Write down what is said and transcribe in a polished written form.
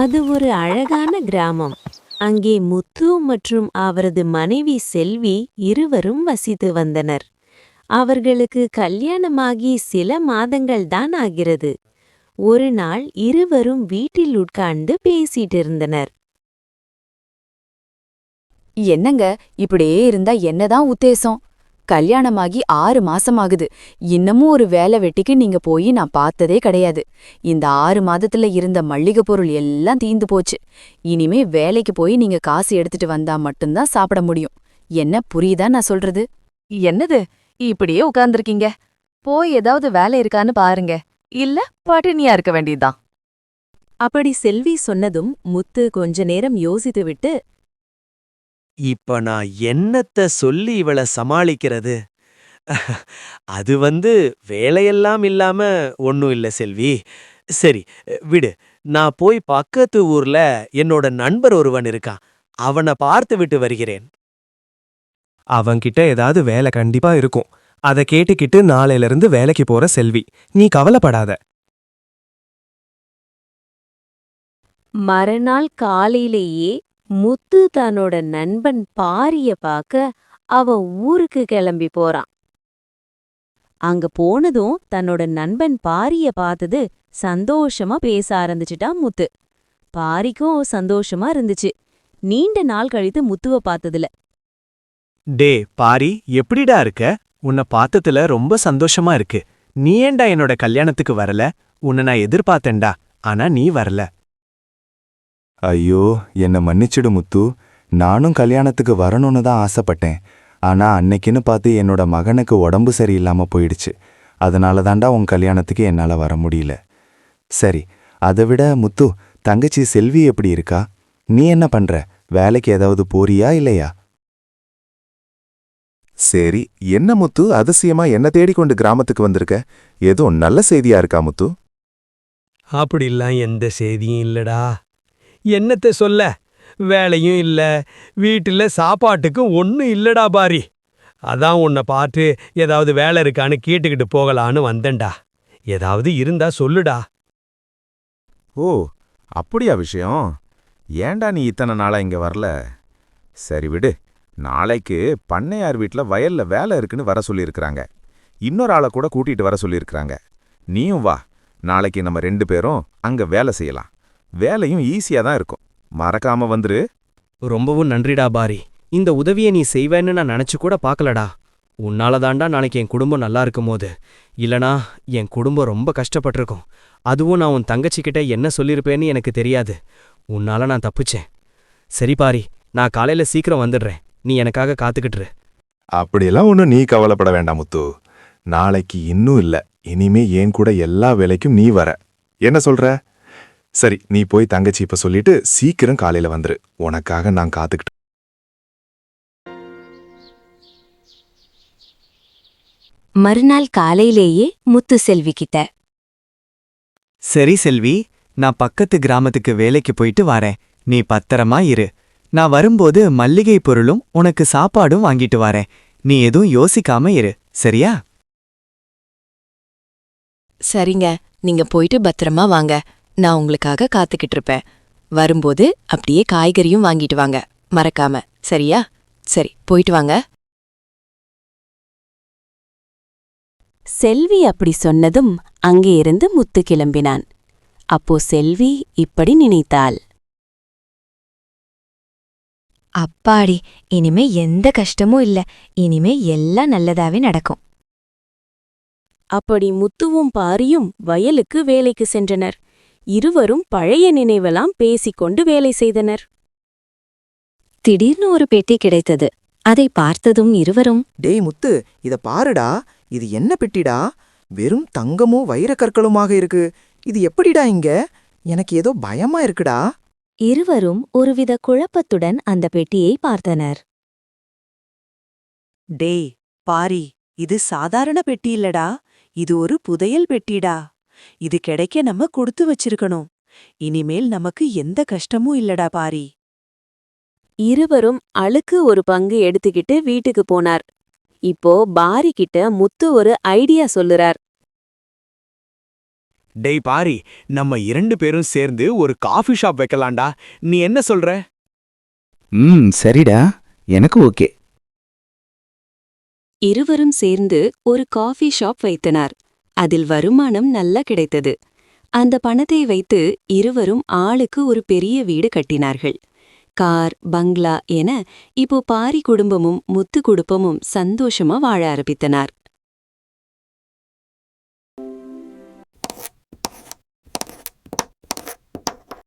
அது ஒரு அழகான கிராமம். அங்கே முத்து மற்றும் அவரது மனைவி செல்வி இருவரும் வசித்து வந்தனர். அவர்களுக்கு கல்யாணமாகி சில மாதங்கள் தான் ஆகிறது. ஒரு நாள் இருவரும் வீட்டில் உட்கார்ந்து பேசிட்டு இருந்தனர். என்னங்க, இப்படியே இருந்தா என்னதான் உத்தேசம்? கல்யாணமாகி 6 மாசமாகுது. இன்னமும் ஒரு வேலை வெட்டிக்கு நீங்க போய் நான் பார்த்ததே கிடையாது. இந்த 6 மாதத்துல இருந்த மல்லிகை பொருள் எல்லாம் தீந்து போச்சு. இனிமே வேலைக்கு போய் நீங்க காசு எடுத்துட்டு வந்தா மட்டும்தான் சாப்பிட முடியும். என்ன புரியுதா நான் சொல்றது? என்னது இப்படியே உட்கார்ந்திருக்கீங்க? போய் ஏதாவது வேலை இருக்கான்னு பாருங்க. இல்ல பட்டினியா இருக்க வேண்டியதுதான். அப்படி செல்வி சொன்னதும் முத்து கொஞ்ச நேரம் யோசித்துவிட்டு, இப்ப நான் என்னத்த சொல்லி இவள சமாளிக்கிறது? அது வேலையெல்லாம் இல்லாம ஒண்ணும் இல்ல செல்வி. சரி, விடு. நான் போய் பக்கத்து ஊர்ல என்னோட நண்பர் ஒருவன் இருக்கான். அவனை பார்த்து விட்டு வருகிறேன். அவன்கிட்ட ஏதாவது வேலை கண்டிப்பா இருக்கும். அத கேட்டுக்கிட்டு நாளையிலிருந்து வேலைக்கு போற செல்வி, நீ கவலைப்படாத. மறுநாள் காலையிலேயே முத்து தன்னோட நண்பன் பாரிய பார்க்க அவன் ஊருக்கு கிளம்பி போறான். அங்க போனதும் தன்னோட நண்பன் பாரிய பார்த்தது சந்தோஷமா பேச ஆரம்பிச்சுட்டான் முத்து. பாரிக்கும் சந்தோஷமா இருந்துச்சு. நீண்ட நாள் கழித்து முத்துவ பார்த்ததுல. டே பாரி, எப்படிடா இருக்க? உன்னை பார்த்ததுல ரொம்ப சந்தோஷமா இருக்கு. நீ ஏன்டா என்னோட கல்யாணத்துக்கு வரல? உன்னை நான் எதிர்பார்த்தேன்டா, ஆனா நீ வரல. ஐயோ, என்னை மன்னிச்சிடு முத்து. நானும் கல்யாணத்துக்கு வரணும்னு தான் ஆசைப்பட்டேன். ஆனா அன்னைக்குன்னு பார்த்து என்னோட மகனுக்கு உடம்பு சரியில்லாம போயிடுச்சு. அதனால தாண்டா உன் கல்யாணத்துக்கு என்னால வர முடியல. சரி, அதை விட முத்து, தங்கச்சி செல்வி எப்படி இருக்கா? நீ என்ன பண்ற? வேலைக்கு ஏதாவது போறியா இல்லையா? சரி, என்ன முத்து அதிசயமா என்ன தேடிக்கொண்டு கிராமத்துக்கு வந்திருக்க? ஏதோ நல்ல செய்தியா இருக்கா முத்து? அப்படிலாம் எந்த செய்தியும் இல்லடா. என்னத்த சொல்ல? வேலையும் இல்ல, வீட்டுல சாப்பாட்டுக்கு ஒன்னும் இல்லடா பாரி. அதான் உன்னை பார்த்து ஏதாவது வேலை இருக்கான்னு கேட்டுக்கிட்டு போகலான்னு வந்தேன்டா. ஏதாவது இருந்தா சொல்லுடா. ஓ, அப்படியா விஷயம்? ஏண்டா நீ இத்தனை நாளா இங்க வரல? சரி விடு. நாளைக்கு பண்ணையார் வீட்ல வயல்ல வேலை இருக்குன்னு வர சொல்லியிருக்கிறாங்க. இன்னொரு ஆளை கூட கூட்டிட்டு வர சொல்லியிருக்கிறாங்க. நீயும் வா. நாளைக்கு நம்ம 2 பேரும் அங்க வேலை செய்யலாம். வேலையும் ஈஸியா தான் இருக்கும். மறக்காம வந்துரு. ரொம்பவும் நன்றிடா பாரி. இந்த உதவியை நீ செய்வேன்னு நான் நினைச்சு கூட பார்க்கலடா. உன்னால தாண்டா நாளைக்கு என் குடும்பம் நல்லா இருக்கும்போது. இல்லனா என் குடும்பம் ரொம்ப கஷ்டப்பட்டிருக்கும். அதுவும் நான் உன் தங்கச்சிக்கிட்ட என்ன சொல்லியிருப்பேன்னு எனக்கு தெரியாது. உன்னால நான் தப்பிச்சேன். சரி பாரி, நான் காலையில சீக்கிரம் வந்துடுறேன். நீ எனக்காக காத்துக்கிட்டுரு. அப்படியெல்லாம் ஒன்றும் நீ கவலைப்பட வேண்டாம் முத்து. நாளைக்கு இன்னும் இல்ல, இனிமே ஏன் கூட எல்லா வேலைக்கும் நீ வர. என்ன சொல்ற? சரி, நீ போய் தங்கச்சி இப்ப சொல்லிட்டு சீக்கிரம் காலையில வந்துரு. உனக்காக நான் காத்துக்கிட்டு. மறுநாள் காலையிலேயே முத்து செல்வி கிட்ட, சரி செல்வி, நான் பக்கத்து கிராமத்துக்கு வேலைக்கு போயிட்டு வரேன். நீ பத்திரமா இரு. நான் வரும்போது மல்லிகை பொருளும் உனக்கு சாப்பாடும் வாங்கிட்டு வரேன். நீ எதுவும் யோசிக்காம இரு, சரியா? சரிங்க, நீங்க போயிட்டு பத்திரமா வாங்க. நான் உங்களுக்காக காத்துக்கிட்டு இருப்பேன். வரும்போது அப்படியே காய்கறியும் வாங்கிட்டு வாங்க, மறக்காம. சரியா? சரி, போயிட்டு வாங்க. செல்வி அப்படி சொன்னதும் அங்கே இருந்து முத்து கிளம்பினான். அப்போ செல்வி இப்படி நினைத்தாள், அப்பாடி, இனிமே எந்த கஷ்டமும் இல்ல. இனிமே எல்லாம் நல்லதாவே நடக்கும். அப்படி முத்துவும் பாரியும் வயலுக்கு வேலைக்கு சென்றனர். இருவரும் பழைய நினைவெல்லாம் பேசிக்கொண்டு வேலை செய்தனர். திடீர்னு ஒரு பெட்டி கிடைத்தது. அதை பார்த்ததும் இருவரும், டேய் முத்து, இத பாருடா. இது என்ன பெட்டிடா? வெறும் தங்கமும் வைரக்கற்களுமாக இருக்கு. இது எப்படிடா இங்க? எனக்கு ஏதோ பயமா இருக்குடா. இருவரும் ஒருவித குழப்பத்துடன் அந்த பெட்டியை பார்த்தனர். டேய் பாரி, இது சாதாரண பெட்டி இல்லடா. இது ஒரு புதையல் பெட்டிடா. இது கிடைக்க நம்ம கொடுத்து வச்சிருக்கணும். இனிமேல் நமக்கு எந்த கஷ்டமும் இல்லடா பாரி. இருவரும் அழுக்கு ஒரு பங்கு எடுத்துக்கிட்டு வீட்டுக்கு போனார். இப்போ பாரி கிட்ட முத்து ஒரு ஐடியா சொல்லுறார். டேய் பாரி, நம்ம 2 பேரும் சேர்ந்து ஒரு காஃபி ஷாப் வைக்கலாம்டா. நீ என்ன சொல்ற? சரிடா, எனக்கு ஓகே. இருவரும் சேர்ந்து ஒரு காஃபி ஷாப் வைத்தனர். அதில் வருமானம் நல்லா கிடைத்தது. அந்த பணத்தை வைத்து இருவரும் ஆளுக்கு ஒரு பெரிய வீடு கட்டினார்கள். கார், பங்களா என இப்போ பாரி குடும்பமும் முத்து குடும்பமும் சந்தோஷமா வாழ ஆரம்பித்தனர்.